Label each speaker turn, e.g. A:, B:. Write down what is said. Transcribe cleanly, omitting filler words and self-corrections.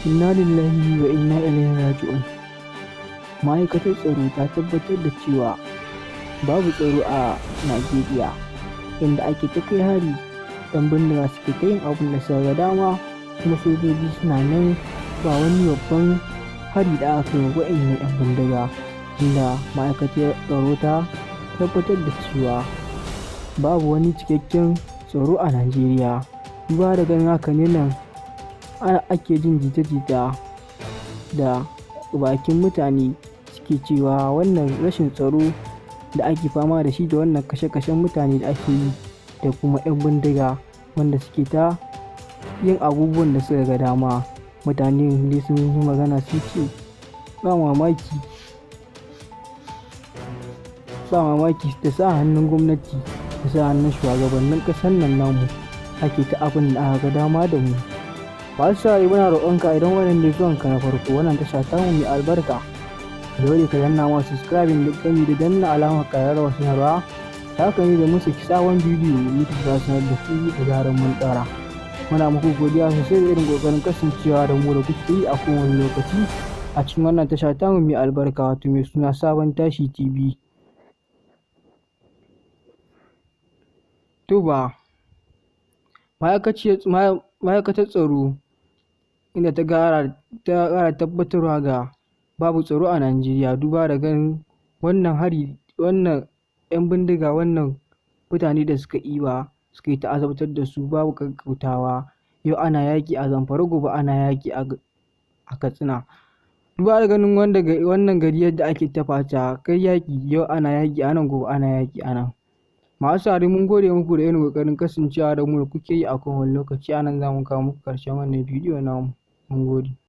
A: Inna lillahi wa inna ilaihi raji'un. Ma'aikatar tsaro ta tabbatar da cewa babu tsaro a Najeriya, inda ake ta kai hari, ‘yan bindiga suke ta yin abin da suka ga dama, kuma sojoji suna nan ba wani babban hari da aka yi wa wa'innan ‘yan bindiga, inda ma'aikatar tsaro ta tabbatar da cewa babu wani cikakken tsaro a Najeriya. Duba da ganin haka ne nan ake jin jita-jita da bakin mutane suke cewa wannan rashin tsaro da ake fama da shi da wannan kashe-kashen mutane da ake yi da kuma 'yan bindiga wanda suke ta yin abubuwan da suka ga dama. Mutane ne sun yi magana sun ce ba mamaki da sa hannun gwamnati da sa hannun shugabannin ƙasar nan namu ake ta abin da aka ga dama da mu. Masu saurari muna roƙonka idan wannan ne zuwanka na farko wannan tasha ta mu mai albarka, dole ka danna ma subscribing da gami da danna alamar ƙararrawar sanarwa, ta haka ne da musu sabon bidiyo YouTube za su sanar da ku da zarar mun ɗora. Muna muku godiya sosai da irin ƙoƙarin kasancewa da mu da kuke yi a kowane lokaci a cikin wannan tasha ta mu mai albarka, wato mai suna Sabon Tashi TV. To ba ma'aikatar tsaro inda ta ƙara tabbatarwa ga babu tsaro a Najeriya, duba da ganin wannan hari, wannan 'yan bindiga, wannan mutane da suka yi ta azabtar da su babu ƙaƙƙautawa. Yau ana yaƙi a Zamfara, gobe ana yaƙi a Katsina. Duba da ganin wannan gari yadda ake ta fata kai yaƙi, yau ana yaƙi a nan, gobe ana yaƙi a nan. Masu saurare mun gode muku da irin ƙoƙarin kasancewa da mu da kuke yi a kowane lokaci. A nan za mu kawo muku ƙarshen wannan bidiyo namu. Mun gode.